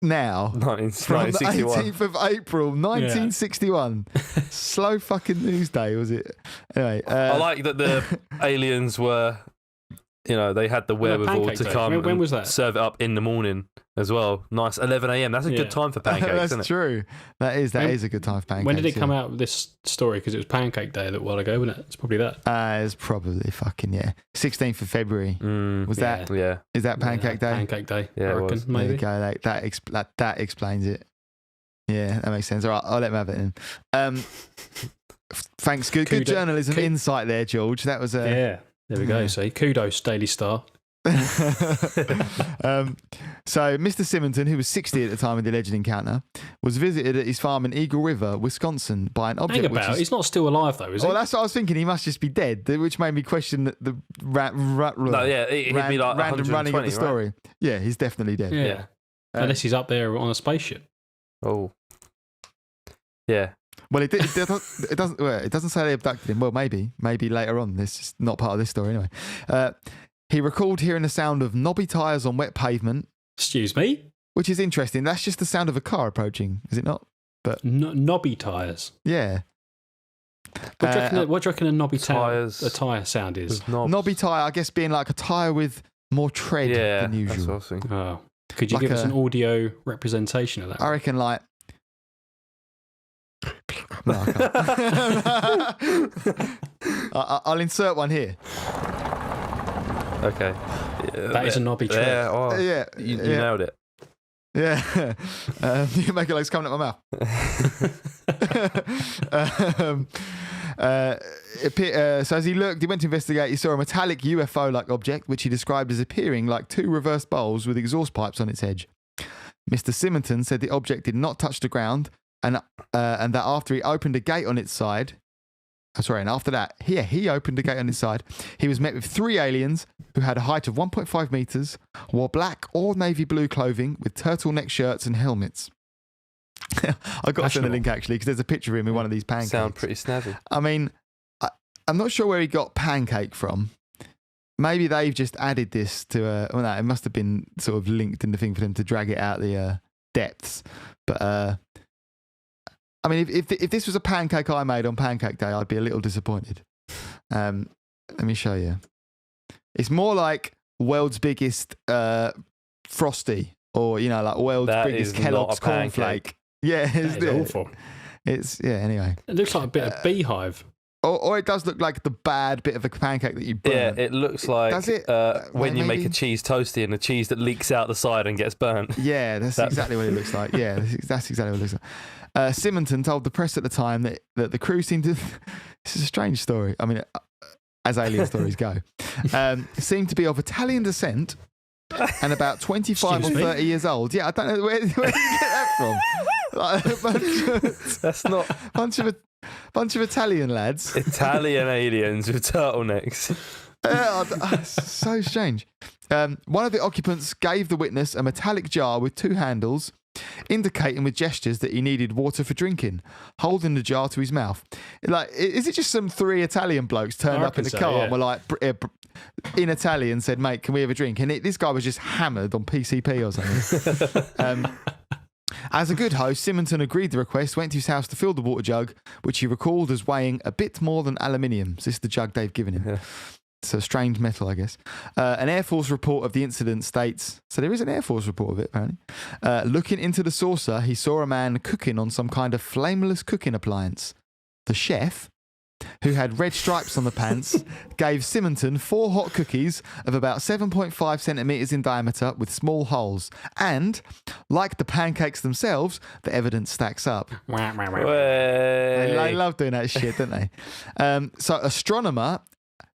now? 1961. The 18th of April, 1961. Slow fucking news day, was it? Anyway, I like that the aliens were, they had the wherewithal to come when was that? Serve it up in the morning as well. Nice, 11 a.m. That's a good time for pancakes, That's isn't it? true. That is a good time for pancakes. When did it come out, this story? Because it was Pancake Day a little while ago, wasn't it? It's probably that. It's probably fucking, 16th of February. Was that? Yeah. Is that Pancake Day? Pancake Day, Yeah, I reckon, maybe. There you go. That explains it. Yeah, that makes sense. All right, I'll let him have it then. Thanks. Good journalism insight there, George. That was yeah, there we go. See, kudos, Daily Star. So Mr. Simonton, who was 60 at the time of the alleged encounter, was visited at his farm in Eagle River, Wisconsin, by an object. He's not still alive though, is he? Well, that's what I was thinking. He must just be dead, which made me question the random running of the story. Right? Yeah, he's definitely dead. Yeah, unless he's up there on a spaceship. Oh, yeah. Well, it doesn't say they abducted him. Well, maybe later on. This is not part of this story anyway. He recalled hearing the sound of knobby tyres on wet pavement. Excuse me? Which is interesting. That's just the sound of a car approaching, is it not? But knobby tyres? Yeah. What do you reckon a knobby tyre sound is? Knobby tyre, I guess, being like a tyre with more tread than usual. That's what I was thinking. Oh. Could you give us an audio representation of that? I reckon like... No, I can't. I'll insert one here. Okay. That is a knobby tread. You nailed it. Yeah. You make it like it's coming out my mouth. So as he went to investigate, he saw a metallic UFO-like object, which he described as appearing like two reverse bowls with exhaust pipes on its edge. Mr. Simonton said the object did not touch the ground, and that after he opened a gate on its side... and after that, he opened the gate on his side. He was met with 3 aliens who had a height of 1.5 meters, wore black or navy blue clothing with turtleneck shirts and helmets. I've got to send a link actually because there's a picture of him in one of these pancakes. Sound pretty snazzy. I mean, I'm not sure where he got pancake from, maybe they've just added this to well, no, it must have been sort of linked in the thing for them to drag it out the depths. But I mean, if this was a pancake I made on Pancake Day, I'd be a little disappointed. Let me show you. It's more like world's biggest Frosty, or like world's biggest Kellogg's cornflake. Yeah, it's awful. It's anyway. It looks like a bit of beehive. Or it does look like the bad bit of a pancake that you burn. Yeah, it looks like does it? When you make a cheese toasty and the cheese that leaks out the side and gets burnt. Yeah, that's exactly what it looks like. Yeah, that's exactly what it looks like. Simonton told the press at the time that the crew seemed to... This is a strange story. I mean, as alien stories go. Seemed to be of Italian descent and about 25 or 30 years old. Yeah, I don't know where did you get that from? Like, that's not... bunch of Italian lads. Italian aliens with turtlenecks. So strange. One of the occupants gave the witness a metallic jar with 2 handles, indicating with gestures that he needed water for drinking, holding the jar to his mouth. Like, is it just some 3 Italian blokes turned up in the car and were like, in Italian, said, "Mate, can we have a drink?" And this guy was just hammered on PCP or something. As a good host, Simonton agreed the request, went to his house to fill the water jug, which he recalled as weighing a bit more than aluminium. So this is the jug they've given him. Yeah. It's a strange metal, I guess. An Air Force report of the incident states, so there is an Air Force report of it, apparently. Looking into the saucer, he saw a man cooking on some kind of flameless cooking appliance. The chef, who had red stripes on the pants, gave Simonton 4 hot cookies of about 7.5 centimetres in diameter with small holes. And, like the pancakes themselves, the evidence stacks up. They love doing that shit, don't they? So astronomer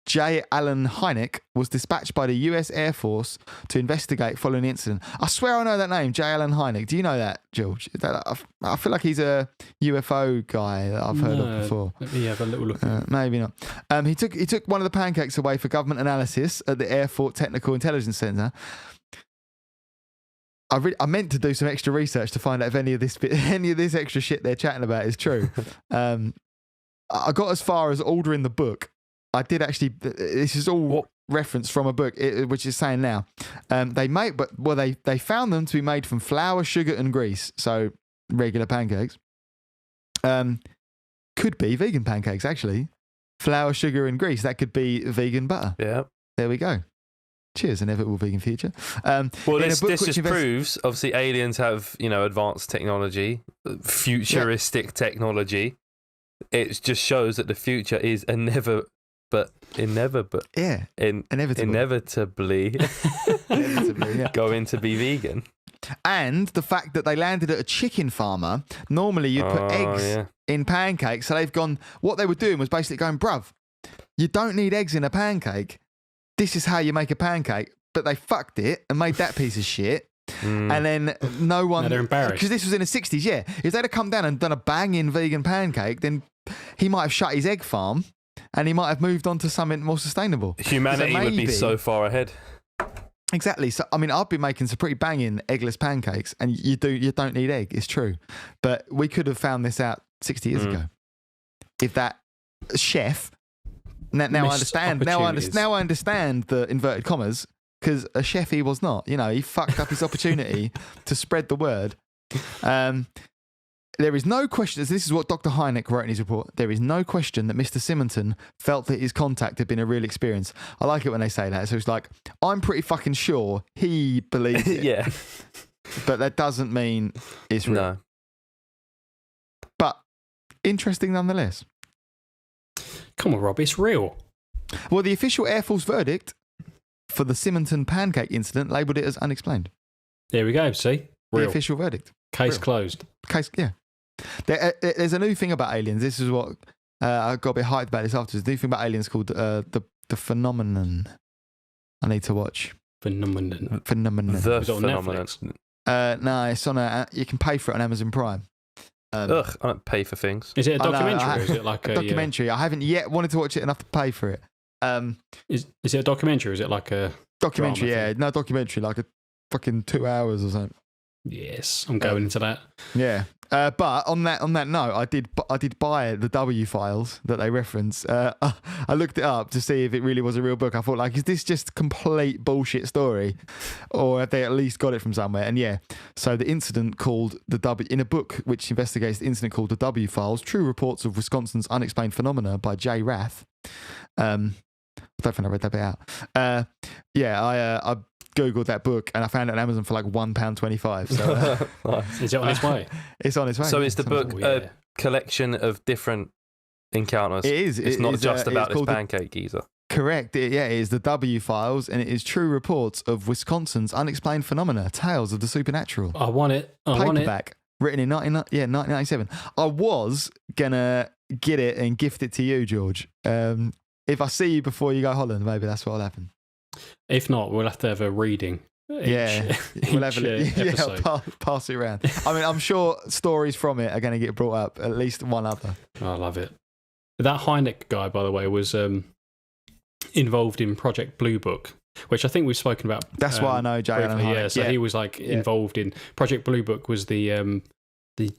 J. Allen Hynek was dispatched by the US Air Force to investigate following the incident. I swear I know that name, J. Allen Hynek. Do you know that, George? I feel like he's a UFO guy that I've heard of before. Let me have a little look. Maybe not. He took one of the pancakes away for government analysis at the Air Force Technical Intelligence Center. I meant to do some extra research to find out if any of this extra shit they're chatting about is true. I got as far as ordering the book. I did actually. This is all reference from a book, which is saying now they found them to be made from flour, sugar, and grease. So regular pancakes. Could be vegan pancakes actually. Flour, sugar, and grease. That could be vegan butter. Yeah. There we go. Cheers, inevitable vegan future. Well, this just proves obviously aliens have advanced technology, futuristic technology. It just shows that the future is inevitably going to be vegan. And the fact that they landed at a chicken farmer, normally you'd put eggs in pancakes. So they've gone, what they were doing was basically going, bruv, you don't need eggs in a pancake. This is how you make a pancake. But they fucked it and made that piece of shit. And then no one... Now they're embarrassed. Because this was in the 60s, yeah. If they'd have come down and done a banging vegan pancake, then he might have shut his egg farm and he might have moved on to something more sustainable. Humanity would be so far ahead. Exactly. So, I mean, I've been making some pretty banging eggless pancakes, and you don't need egg. It's true. But we could have found this out 60 years ago. If that chef... Now I understand. Now I understand the inverted commas, because a chef he was not. He fucked up his opportunity to spread the word. There is no question, this is what Dr. Hynek wrote in his report, there is no question that Mr. Simonton felt that his contact had been a real experience. I like it when they say that. So it's like, I'm pretty fucking sure he believes it. Yeah. But that doesn't mean it's real. No. But interesting nonetheless. Come on, Rob, it's real. Well, the official Air Force verdict for the Simonton pancake incident labelled it as unexplained. There we go, see? Real. The official verdict. Case closed. Yeah. There's a new thing about aliens. This is what I got a bit hyped about this afterwards. The new thing about aliens called the phenomenon. I need to watch. Phenomenon. The phenomenon. No, it's on you can pay for it on Amazon Prime. I don't pay for things. Is it a documentary or is it like a documentary? I haven't yet wanted to watch it enough to pay for it. Is it a documentary or is it like a documentary? Yeah, no documentary, like a fucking 2 hours or something. Yes, I'm going into that. Yeah. But on that note, I did buy the W files that they reference. I looked it up to see if it really was a real book. I thought, like, is this just complete bullshit story, or have they at least got it from somewhere? And yeah, so the incident called the W, in a book which investigates the incident called the W Files: True Reports of Wisconsin's Unexplained Phenomena by Jay Rath. I don't think I read that bit out. I Googled that book and I found it on Amazon for like £1.25. So nice. Is it on its way? It's on its way. So is the book a collection of different encounters? It is. It's not just about this pancake geezer. Correct. It is the W Files, and it is True Reports of Wisconsin's Unexplained Phenomena: Tales of the Supernatural. I want it. Paperback, written in 1997. I was gonna get it and gift it to you, George. If I see you before you go Holland, maybe that's what'll happen. If not, we'll have to have a reading. We'll have pass it around. I mean, I'm sure stories from it are going to get brought up, at least one other. I love it. That Hynek guy, by the way, was involved in Project Blue Book, which I think we've spoken about. That's why I know Jay Allen Hynek. Yeah, so he was like involved in Project Blue Book. Was the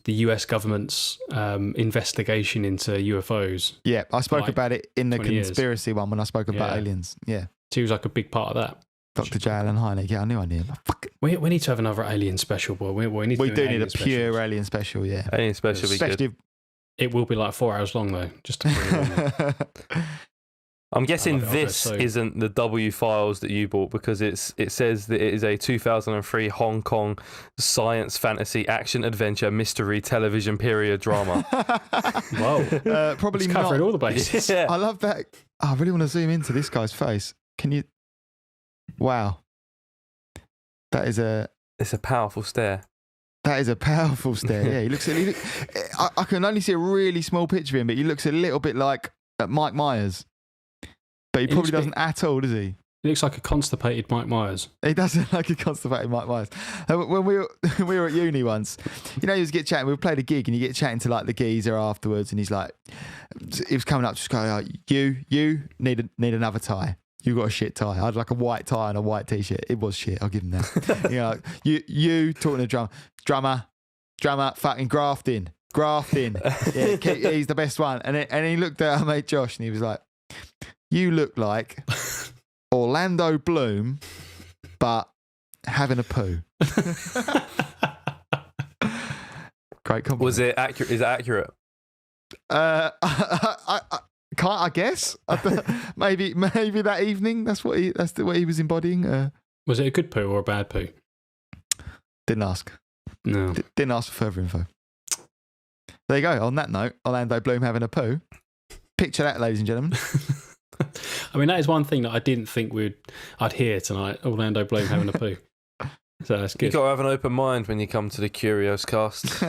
US government's investigation into UFOs. Yeah, I spoke about it in the conspiracy one when I spoke about aliens. Yeah. So he was like a big part of that. Dr. J. Allen Hynek. Yeah, I knew. We need to have another alien special, boy. We do need a pure alien special, yeah. Alien special would be good. It will be like 4 hours long, though, just to bring it on. I'm guessing this isn't the W Files that you bought, because it says that it is a 2003 Hong Kong science fantasy action adventure mystery television period drama. Whoa. Probably it's covering all the bases. Yeah. I love that. I really want to zoom into this guy's face. Can you? Wow. It's a powerful stare. That is a powerful stare. Yeah, he looks. I can only see a really small picture of him, but he looks a little bit like Mike Myers. But he probably doesn't at all, does he? He looks like a constipated Mike Myers. He does look like a constipated Mike Myers. When we were at uni once, you know, you just get chatting. We played a gig, and you get chatting to like the geezer afterwards, and he's like, he was coming up, just going, like, you need another tie. You got a shit tie. I had like a white tie and a white t-shirt. It was shit. I'll give him that. You know, you talking to drummer, fucking grafting. Yeah, he's the best one. And he looked at our mate Josh, and he was like, you look like Orlando Bloom, but having a poo. Great compliment. Was it accurate? Is it accurate? I guess. Maybe that evening. That's what he was embodying. Was it a good poo or a bad poo? Didn't ask. No. Didn't ask for further info. There you go. On that note, Orlando Bloom having a poo. Picture that, ladies and gentlemen. I mean, that is one thing that I didn't think I'd hear tonight. Orlando Bloom having a poo. So that's good. You've got to have an open mind when you come to the Curios cast.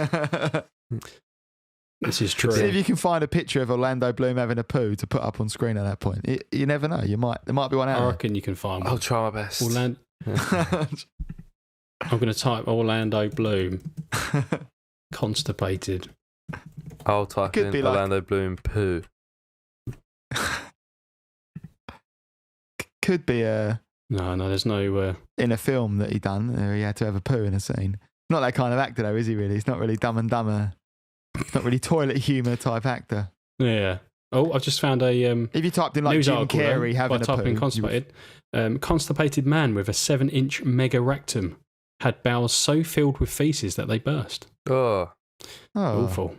This is true. See if you can find a picture of Orlando Bloom having a poo to put up on screen at that point. You never know. There might be one out. I reckon you can find one. I'll try my best. I'm going to type Orlando Bloom constipated. I'll type in Orlando Bloom poo. Could be no, there's no in a film that he done he had to have a poo in a scene. Not that kind of actor though, is he really? He's not really Dumb and Dumber. Not really toilet humour type actor. Yeah. Oh, I've just found a if you typed in like Jim Carrey having a poo, constipated, constipated man with a 7-inch mega rectum had bowels so filled with feces that they burst. Oh. Awful.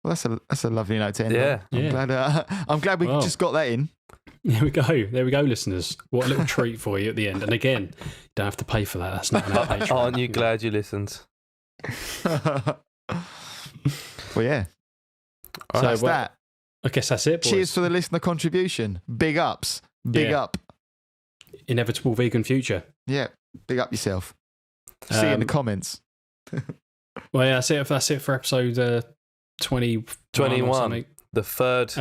Well, that's a lovely note to end on. Yeah. I'm glad we just got that in. There we go, listeners. What a little treat for you at the end. And again, you don't have to pay for that. That's not an Patreon. Aren't you glad you listened? Well, yeah. So that's that. I guess that's it, boys. Cheers for the listener contribution. Big ups. Big up. Inevitable vegan future. Yeah. Big up yourself. See you in the comments. Well, yeah, that's it for episode 21. The third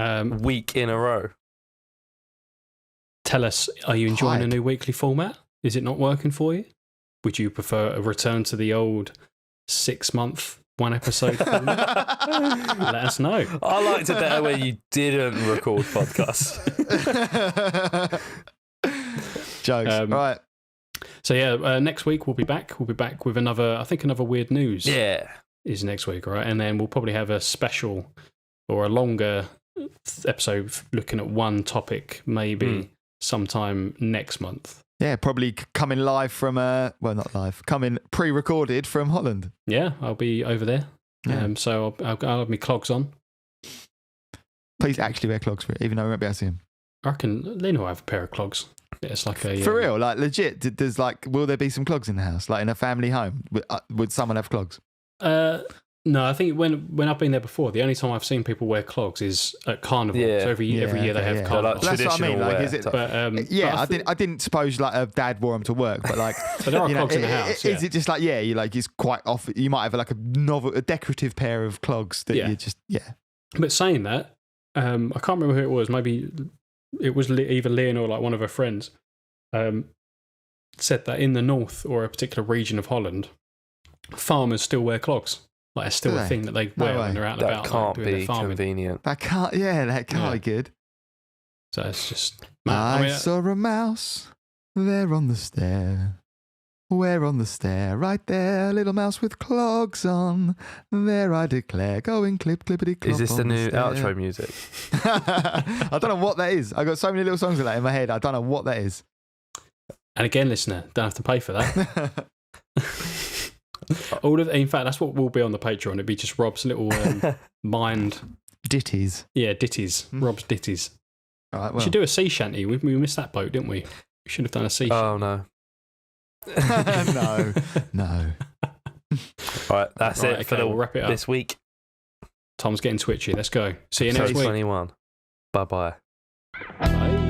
week in a row. Tell us, are you enjoying a new weekly format? Is it not working for you? Would you prefer a return to the old 6-month, 1 episode format? Let us know. I liked it better when you didn't record podcasts. Jokes. Right. So yeah, next week we'll be back. We'll be back with another weird news. Yeah. Is next week, right? And then we'll probably have a special or a longer episode looking at one topic, maybe sometime next month. Yeah, probably coming live from not live, coming pre-recorded from Holland. Yeah, I'll be over there. Yeah. So I'll have my clogs on. Please actually wear clogs for it, even though we won't be able to see them. I reckon Lena will have a pair of clogs. It's like a for real, like legit. There's will there be some clogs in the house, like in a family home? Would someone have clogs? No, I think when I've been there before, the only time I've seen people wear clogs is at Carnival. Yeah. So every year they have Carnival. Like that's what I mean. Like, is it? I didn't suppose like a dad wore them to work, but like, but there are clogs in the house. Is it just like it's quite often you might have like a decorative pair of clogs that you just But saying that, I can't remember who it was. Maybe it was either Leon or like one of her friends. Said that in the north or a particular region of Holland, farmers still wear clogs. Like it's still a thing that they wear when they're out and about. That can't like, be convenient. That can't be good. So it's just... I saw a mouse there on the stair. Where on the stair? Right there, little mouse with clogs on. There I declare, going clippity clop. Is this the new stair. outro music? I don't know what that is. I got so many little songs like that in my head. I don't know what that is. And again, listener, don't have to pay for that. In fact, that's what will be on the Patreon. It'd be just Rob's little mind ditties. Yeah, ditties. Rob's ditties. All right, well. We should do a sea shanty. We missed that boat, didn't we? We should have done a sea shanty. Oh no. No. All right, that's it for we'll wrap it up this week. Tom's getting twitchy. Let's go. See you next week. 21. Bye-bye. Bye.